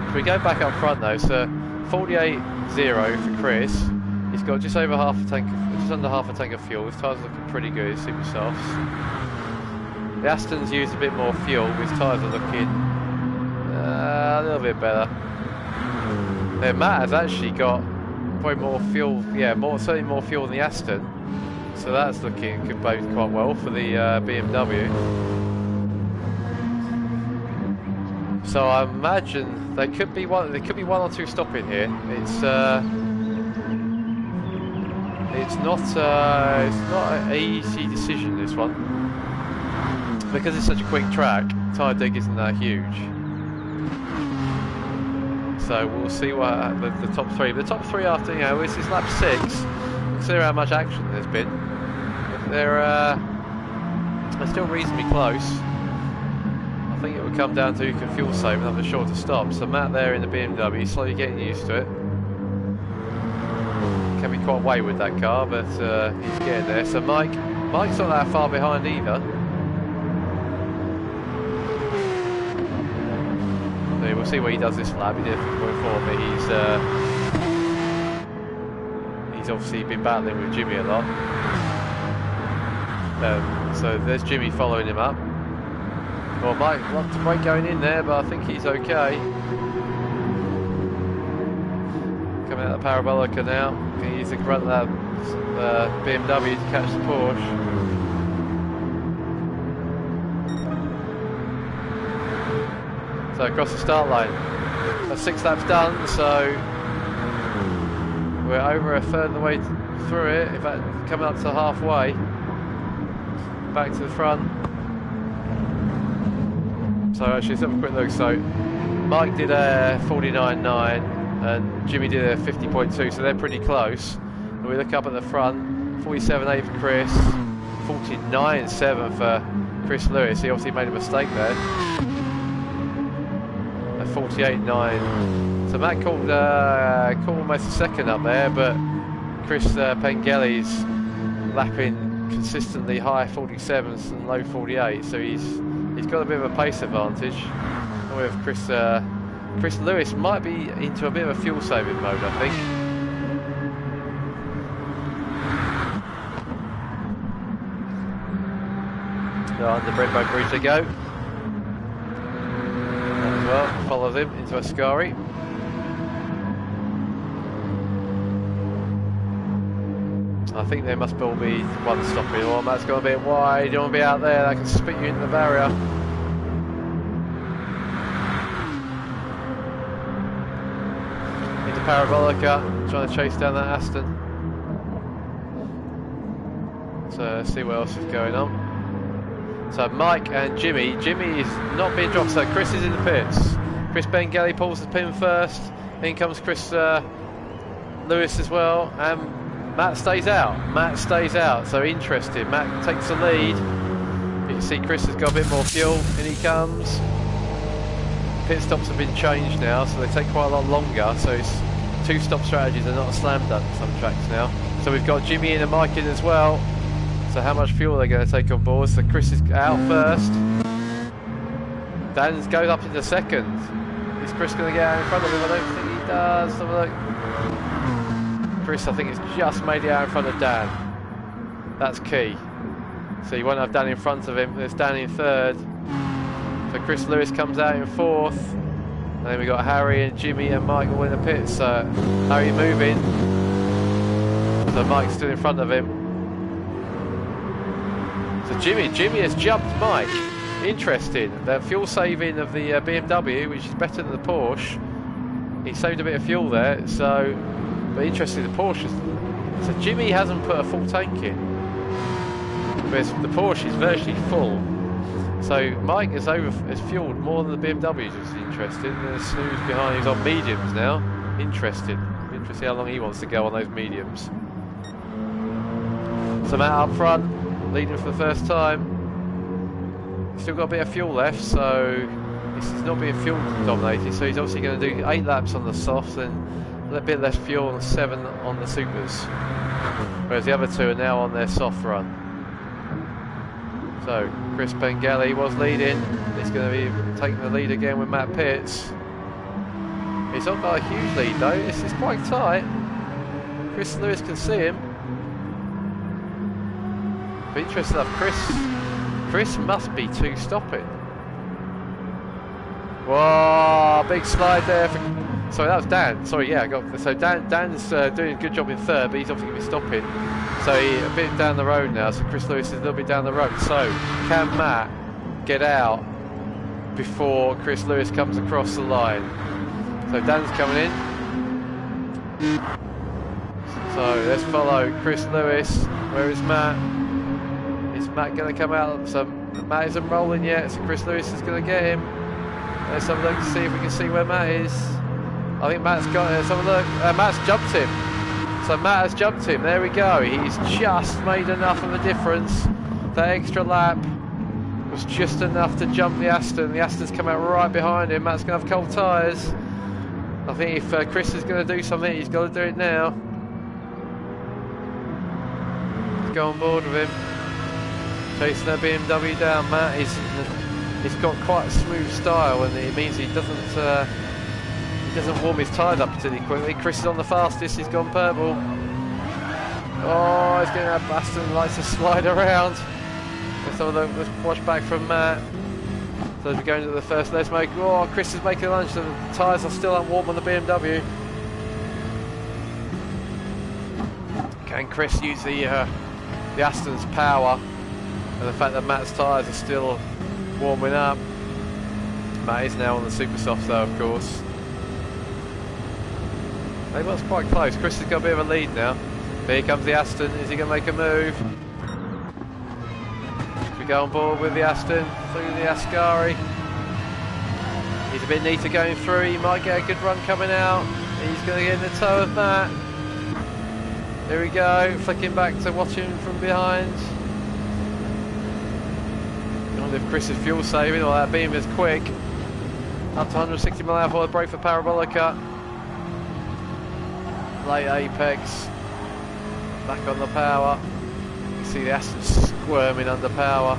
If we go back up front though, so 48.0 for Chris. He's got just over half a tank, just under half a tank of fuel. His tyres are looking pretty good, his super softs. The Aston's used a bit more fuel. His tyres are looking a little bit better. Then Matt has actually got probably more fuel. Yeah, certainly more fuel than the Aston. So that's looking could bode quite well for the BMW. So I imagine there could be one or two stopping here. It's not an easy decision, this one, because it's such a quick track. Tyre dig isn't that huge, so we'll see what the top three. The top three after, this is lap 6. Consider how much action there's been. They're still reasonably close. I think it would come down to who can fuel save and have a shorter stop. So Matt there in the BMW, slowly getting used to it. Can be quite wayward that car, but he's getting there. So Mike's not that far behind either. So we'll see what he does this lap. He did 50.4, but he's obviously been battling with Jimmy a lot. So there's Jimmy following him up. Well, Mike lots of brake going in there, but I think he's okay. Coming out of the Parabolica now. Can use the front of the BMW to catch the Porsche. So across the start line. That's 6 laps done, so we're over a third of the way through it. In fact, coming up to halfway. Back to the front. So actually, let's have a quick look. So Mike did a 49.9 and Jimmy did a 50.2, so they're pretty close. And we look up at the front, 47.8 for Chris, 49.7 for Chris Lewis. He obviously made a mistake there. A 48.9. So Matt called almost a second up there, but Chris Pengelly's lapping consistently high 47s and low 48, so he's got a bit of a pace advantage. With Chris Lewis might be into a bit of a fuel saving mode, I think. So under Brembo Bridge they go. As well, follows him into Ascari. I think there must all be one stopping. Oh, that's got a bit wide. You don't want to be out there. That can spit you into the barrier. Into Parabolica, trying to chase down that Aston. So let's see what else is going on. So Mike and Jimmy. Jimmy is not being dropped. So Chris is in the pits. Chris Bengelli pulls the pin first. In comes Chris Lewis as well. And Matt stays out. So interesting. Matt takes the lead. You can see Chris has got a bit more fuel. In he comes. Pit stops have been changed now, so they take quite a lot longer. So it's 2-stop strategies are not a slam dunk for some tracks now. So we've got Jimmy in and Mike in as well. So how much fuel are they going to take on board? So Chris is out first. Dan goes up into second. Is Chris going to get out in front of him? I don't think he does. Have a look. Chris, I think, has just made it out in front of Dan. That's key. So you won't have Dan in front of him. There's Dan in third. So Chris Lewis comes out in fourth. And then we've got Harry and Jimmy and Mike all in the pits. So Harry moving. So Mike's still in front of him. So Jimmy has jumped Mike. Interesting. The fuel saving of the BMW, which is better than the Porsche. He saved a bit of fuel there. So, but interesting, the Porsche. So Jimmy hasn't put a full tank in. Whereas the Porsche is virtually full. So Mike has fueled more than the BMW, which is interesting. There's Snooze behind, he's on mediums now. Interesting. Interesting how long he wants to go on those mediums. So Matt up front, leading for the first time. Still got a bit of fuel left, so this is not being fuel dominated. So he's obviously going to do 8 laps on the softs and a bit less fuel and 7 on the supers. Whereas the other 2 are now on their soft run. So Chris Pengelly was leading. He's going to be taking the lead again with Matt Pitts. He's not got a huge lead though. This is quite tight. Chris Lewis can see him. But interesting enough, Chris must be 2 stopping. Whoa, big slide there. Sorry, that was Dan. Sorry, yeah, Dan's doing a good job in third, but he's obviously going to be stopping. So a bit down the road now, so Chris Lewis is a little bit down the road. So can Matt get out before Chris Lewis comes across the line? So Dan's coming in. So let's follow Chris Lewis. Where is Matt? Is Matt going to come out? So Matt isn't rolling yet, so Chris Lewis is going to get him. Let's have a look to see if we can see where Matt is. I think Matt's got it. Let's have a look. Matt's jumped him. So Matt has jumped him. There we go. He's just made enough of a difference. That extra lap was just enough to jump the Aston. The Aston's come out right behind him. Matt's going to have cold tyres. I think if Chris is going to do something, he's got to do it now. Let's go on board with him. Chasing that BMW down. Matt he's got quite a smooth style, and it means he doesn't warm his tyres up particularly quickly. Chris is on the fastest. He's gone purple. Oh, he's getting that Aston likes to slide around. Let's have a look. Let's watch back from Matt. So as we go into the first, let's make. Oh, Chris is making a lunge. So the tyres are still unwarm on the BMW. Can Chris use the Aston's power and the fact that Matt's tyres are still warming up? Matt is now on the super soft though, of course. They was quite close. Chris has got a bit of a lead now. But here comes the Aston. Is he going to make a move? Should we go on board with the Aston through the Ascari? He's a bit neater going through. He might get a good run coming out. He's going to get in the toe of Matt. Here we go. Flicking back to watch him from behind. I wonder if Chris is fuel saving or that beam is quick. Up to 160 mph for the brake for Parabolica. Late apex, back on the power. You can see the Aston squirming under power.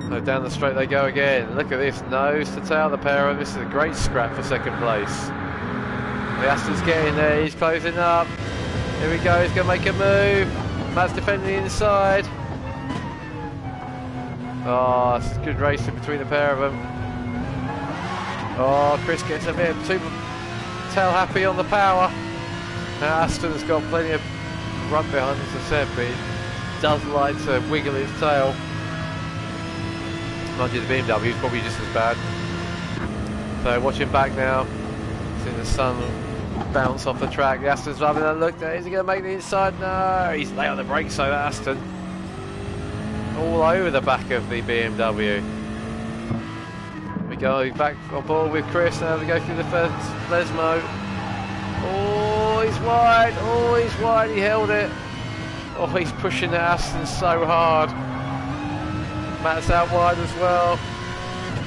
So down the straight they go again. Look at this, nose to tail, the pair of them. This is a great scrap for second place. The Aston's getting there, he's closing up. Here we go, he's going to make a move. Matt's defending the inside. Oh, it's good racing between the pair of them. Oh, Chris gets a bit too tail happy on the power. Now Aston's got plenty of run behind, as I said, but he does like to wiggle his tail. Mind you, the BMW is probably just as bad. So watching back now, seeing the sun bounce off the track. The Aston's having a look there. Is he going to make the inside? No, he's late on the brakes, so that Aston all over the back of the BMW. We go back on board with Chris. Now we go through the first Lesmo. Oh, he's wide. Oh, he's wide. He held it. Oh, he's pushing the Aston so hard. Matt's out wide as well.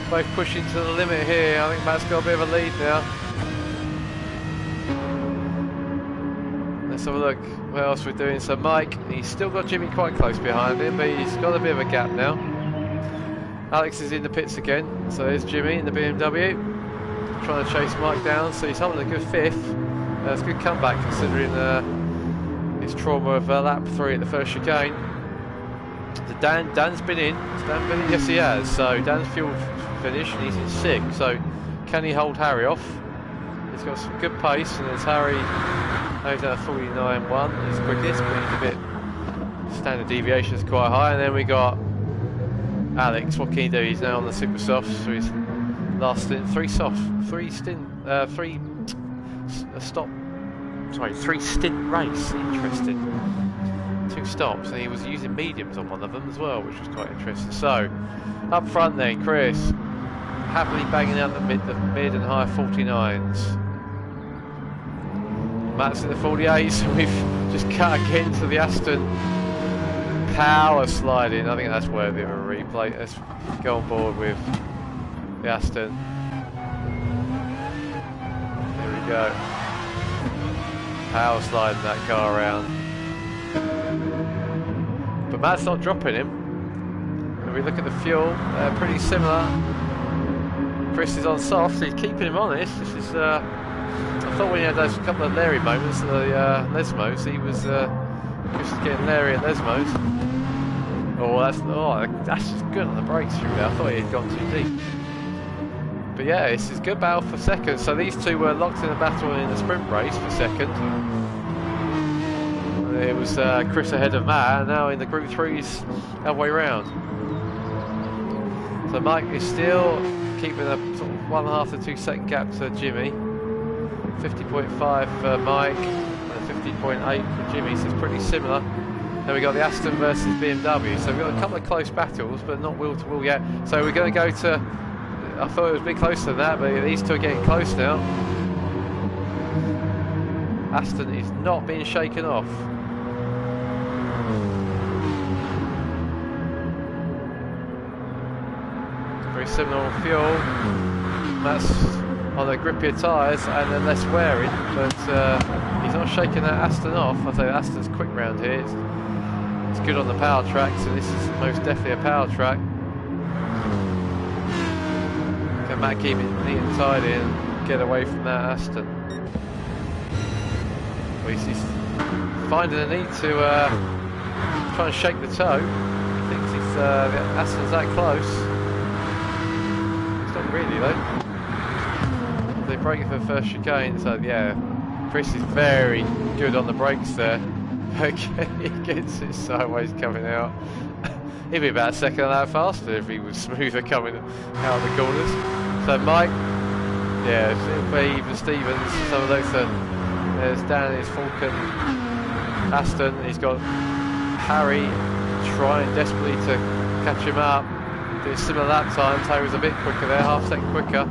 Both pushing to the limit here. I think Matt's got a bit of a lead now. let's have a look what else we're doing. So Mike, he's still got Jimmy quite close behind him, but he's got a bit of a gap now. Alex is in the pits again, so there's Jimmy in the BMW, trying to chase Mike down, so he's holding a good 5th. It's a good comeback considering his trauma of lap 3 at the first chicane. So Dan's been in. Yes he has. So Dan's fuel finished and he's in 6th. So can he hold Harry off? He's got some good pace, and there's Harry. He's at 49.1. He's quickest, but he's a bit standard deviation is quite high. And then we got Alex. What can he do? He's now on the super soft. So he's last stint, 3 stint race. Interesting. 2 stops, and he was using mediums on one of them as well, which was quite interesting. So up front then, Chris happily banging out the mid and high 49s. Matt's in the 48s, so we've just cut again to the Aston. Power sliding. I think that's worthy of a replay. Let's go on board with the Aston. There we go. Power sliding that car around. But Matt's not dropping him. If we look at the fuel, pretty similar. Chris is on soft, so he's keeping him honest. This is, I thought when he had those couple of Larry moments, the Lesmos, he was Chris is getting Larry at Lesmos. That's just good on the brakes through there. I thought he had gone too deep. But yeah, this is good battle for second. So these two were locked in a battle in the sprint race for second. It was Chris ahead of Matt, and now in the Group 3s, other way round. So Mike is still keeping a sort of 1.5 to 2 second gap to Jimmy. 50.5 for Mike and 50.8 for Jimmy, so it's pretty similar. Then we got the Aston versus BMW, so we've got a couple of close battles, but not wheel to wheel yet. So we're going to go to, I thought it was a bit closer than that, but these two are getting close now. Aston is not being shaken off. Very similar on fuel. That's on the grippier tyres and then less wearing, but he's not shaking that Aston off. I say Aston's quick round here. It's good on the power track, so this is most definitely a power track. Can Matt keep it neat and tidy and get away from that Aston? Well, he's finding a need to try and shake the toe. He thinks the Aston's that close. It's not really though. They break it for the first chicane, so yeah, Chris is very good on the brakes there. He gets it sideways coming out. He'd be about a second and a half faster if he was smoother coming out of the corners. So Mike, yeah, even Stevens, some of those there's Dan, his Falcon, Aston, he's got Harry trying desperately to catch him up. Doing similar lap times, Harry was a bit quicker there, half a second quicker.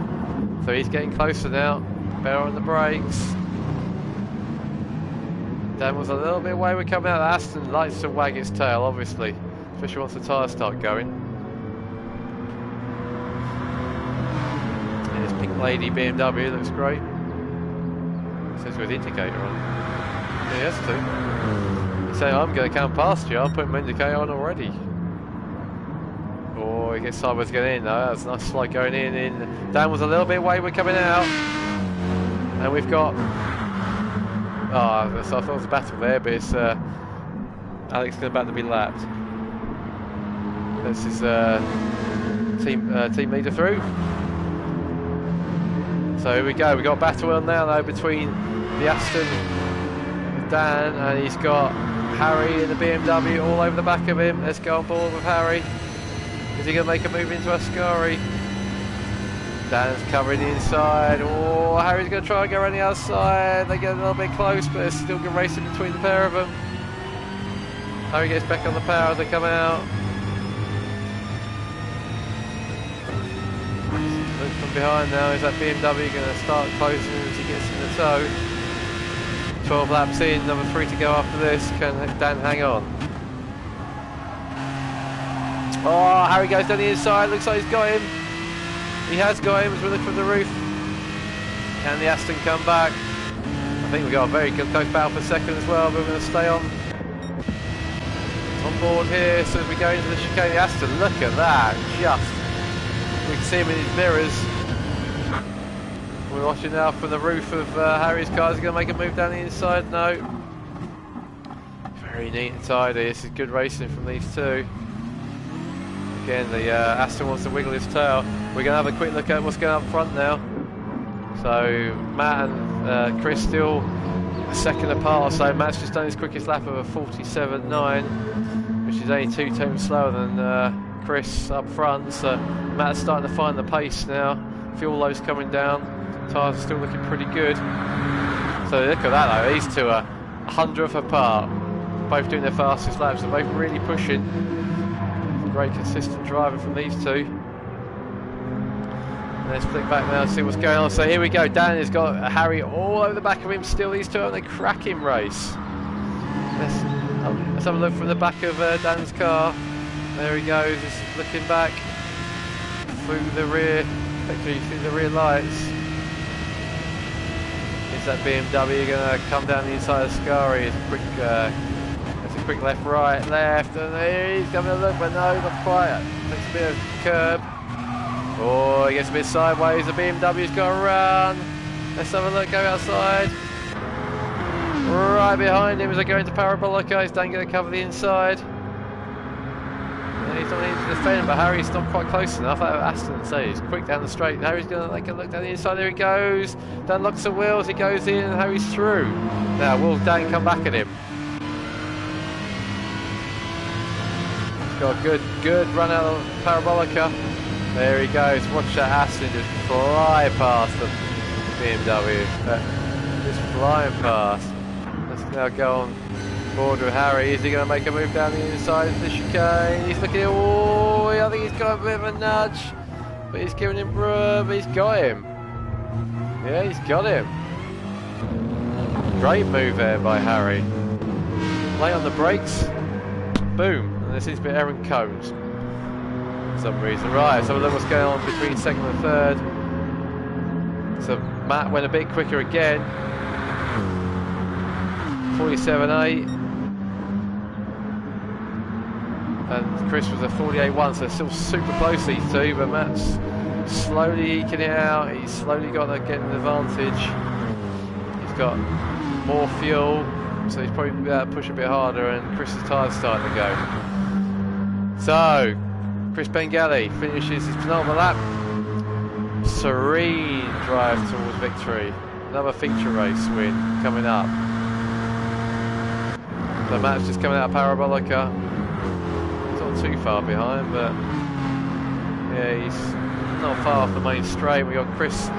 So he's getting closer now, better on the brakes. Dan was a little bit away, we're coming out. Aston likes to wag its tail, obviously, especially once the tyres start going. And this pink lady BMW looks great. It says with indicator on. Yeah, he has to. He's saying, I'm going to come past you, I'll put my indicator on already. Oh, he gets sideways going in though. That's a nice slide going in. Dan was a little bit away, we're coming out. And we've got... so I thought it was a battle there, but it's Alex is about to be lapped. This is team leader through. So here we go, we've got a battle on now though between the Aston with Dan, and he's got Harry in the BMW all over the back of him. Let's go on board with Harry. Is he going to make a move into Ascari? Dan's covering the inside. Oh, Harry's going to try and go around the outside. They get a little bit close, but there's still good racing between the pair of them. Harry gets back on the power as they come out. Look from behind now. Is that BMW going to start closing as he gets in the tow? 12 laps in, number 3 to go after this. Can Dan hang on? Oh, Harry goes down the inside. Looks like he's got him. He has got him as we look from the roof. Can the Aston come back? I I think we've got a very good close battle for second as well, but we're going to stay on board here as soon as we go into the chicane. Aston, look at that, we can see him in his mirrors. We're watching now from the roof of Harry's car. Is he going to make a move down the inside? No. Very neat and tidy. This is good racing from these two. Again, the Aston wants to wiggle his tail. We're going to have a quick look at what's going up front now. So Matt and Chris still a second apart, so Matt's just done his quickest lap of a 47.9, which is only 2 tenths slower than Chris up front. So Matt's starting to find the pace now. Fuel load's coming down, tyres are still looking pretty good. So look at that though, these two are 100th apart, both doing their fastest laps, they're both really pushing. Great consistent driving from these two. Let's flick back now and see what's going on. So here we go, Dan has got Harry all over the back of him still. These two are in a cracking race. Let's have a look from the back of Dan's car. There he goes, just looking back through the rear, effectively through the rear lights. Is that BMW going to come down the inside of Scary? It's a quick left, right, left, and there he's having a look, but no, not quite. Takes a bit of curb. Oh, he gets a bit sideways, the BMW's got to run. Let's have a look, go outside. Right behind him as they go into Parabolica, he's going to cover the inside. And he's not into the defend, but Harry's not quite close enough. Aston says, quick down the straight. Harry's going to take a look down the inside, there he goes. Dan locks the wheels, he goes in, and Harry's through. Now, will Dan come back at him? He's got a good run out of Parabolica. There he goes, watch that Aston just fly past the BMW. Just flying past. Let's now go on board with Harry. Is he going to make a move down the inside of the chicane? He's looking at, oh, I think he's got a bit of a nudge. But he's giving him room, but he's got him. Yeah, he's got him. Great move there by Harry. Late on the brakes. Boom. And this seems to be Aaron Combs. Some reason. Right, so look what's going on between second and third. So Matt went a bit quicker again. 47.8. And Chris was a 48.1, so still super close these two, but Matt's slowly eking it out. He's slowly got to get an advantage. He's got more fuel, so he's probably able to push a bit harder, and Chris's tyres starting to go. So Chris Bengali finishes his penultimate lap. Serene drive towards victory. Another feature race win coming up. The Matt's just coming out of Parabolica. He's not too far behind, but yeah, he's not far off the main straight. We got Chris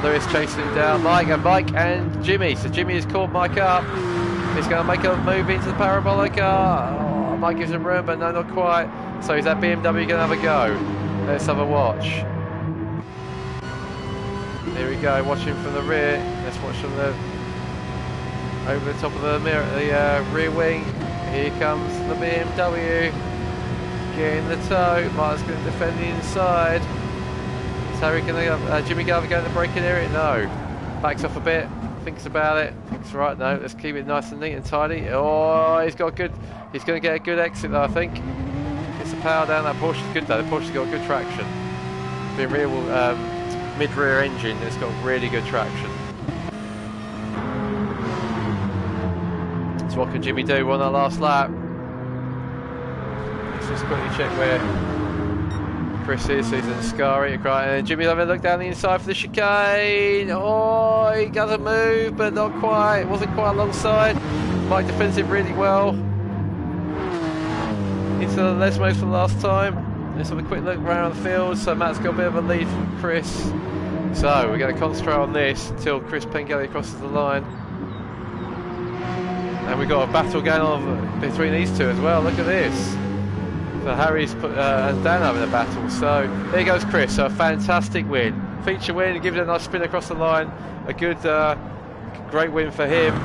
Lewis chasing him down. Mike and Jimmy. So Jimmy has called Mike up. He's going to make a move into the Parabolica. Oh, Mike gives him room, but no, not quite. So is that BMW going to have a go? Let's have a watch. Here we go, watching from the rear. Let's watch from the over the top of the mirror, the rear wing. Here comes the BMW. Getting the toe. Mark's going to defend the inside. Is Harry going to Jimmy going to the braking area? No. Backs off a bit. Thinks about it. Thinks right. No. Let's keep it nice and neat and tidy. Oh, he's got good. He's going to get a good exit though, I think. Gets the power down. That Porsche's good though. The Porsche's got good traction. Being real mid-rear engine, it's got really good traction. So what can Jimmy do on that last lap? Let's just quickly check where Chris is. So he's in the Scary. And Jimmy's having a look down the inside for the chicane. Oh, he doesn't move, but not quite. It wasn't quite alongside. Mike defends it really well. Into the Lesmos for the last time. Let's have a quick look around the field. So Matt's got a bit of a lead from Chris. So we're going to concentrate on this until Chris Pengelly crosses the line. And we've got a battle going on between these two as well. Look at this. So Harry's put and Dan having a battle. So there goes Chris. So a fantastic win. Feature win. Gives it a nice spin across the line. A good, great win for him.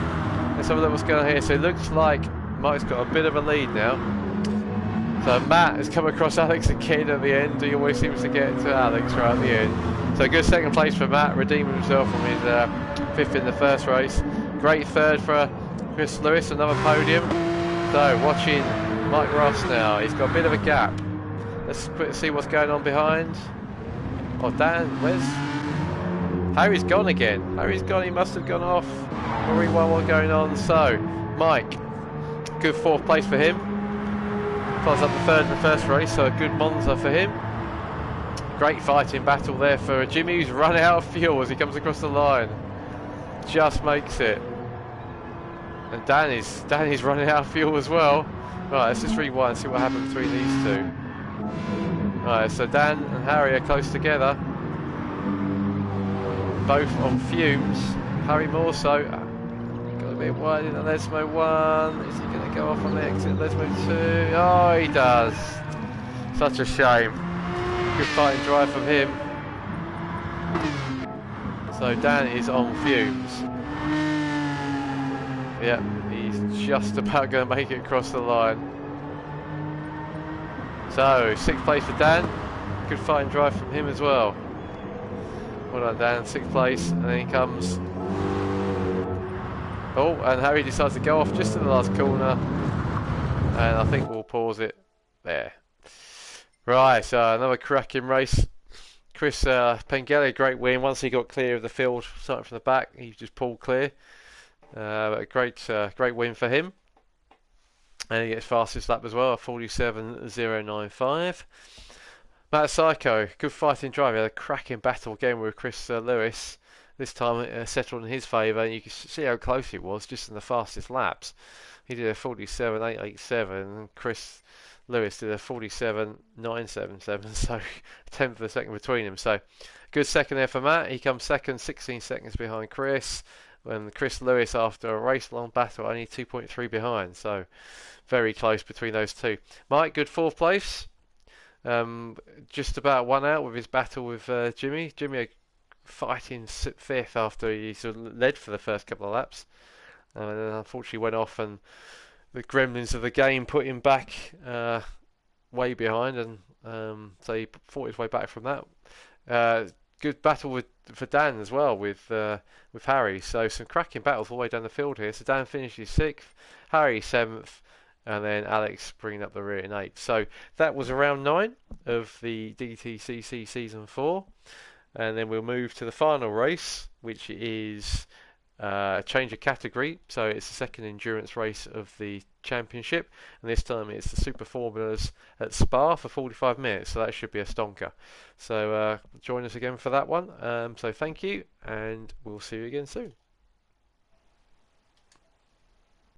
Let's have a look what's going on here. So it looks like Mike's got a bit of a lead now. So Matt has come across Alex again at the end. He always seems to get to Alex right at the end. So good second place for Matt, redeeming himself from his 5th in the first race. Great third for Chris Lewis, another podium. So watching Mike Ross now, he's got a bit of a gap. Let's see what's going on behind. Oh, Dan, where's... Harry's gone again. Harry's gone, he must have gone off. We'll rewind what's going on. So, Mike, good 4th place for him. Follows up the 3rd in the first race, so a good Monza for him. Great fighting battle there for Jimmy, who's run out of fuel as he comes across the line. Just makes it. And Danny's running out of fuel as well. Right, let's just rewind and see what happened between these two. Right, so Dan and Harry are close together. Both on fumes. Harry more so. Got a bit wide in the Lesmo 1. Is he going to go off on the exit Lesmo 2? Oh, he does. Such a shame. Good fighting drive from him. So Dan is on fumes. Yep, he's just about going to make it across the line. So, 6th place for Dan. Good fighting drive from him as well. Well done, Dan. 6th place, and then he comes. Oh, and Harry decides to go off just in the last corner. And I think we'll pause it there. Right, so another cracking race. Chris Pengelly, great win. Once he got clear of the field, starting from the back, he just pulled clear. A great win for him. And he gets fastest lap as well, 47.095. Matt Psycho, good fighting drive. He had a cracking battle again with Chris Lewis. This time it settled in his favour, and you can see how close it was just in the fastest laps. He did a 47.887, and Chris Lewis did a 47.977, so 10th of a second between them. So good second there for Matt. He comes second, 16 seconds behind Chris. And Chris Lewis, after a race-long battle, only 2.3 behind. So very close between those two. Mike, good 4th place. Just about one out with his battle with Jimmy. Jimmy fighting 5th after he sort of led for the first couple of laps. And then unfortunately went off, and the gremlins of the game put him back way behind. And so he fought his way back from that. Good battle for Dan as well with Harry. So some cracking battles all the way down the field here. So Dan finishes 6th, Harry 7th, and then Alex bringing up the rear in 8th. So that was round 9 of the DTCC Season 4. And then we'll move to the final race, which is a change of category. So it's the second endurance race of the championship, and this time it's the Super Formulas at Spa for 45 minutes, so that should be a stonker. So join us again for that one. So thank you, and we'll see you again soon.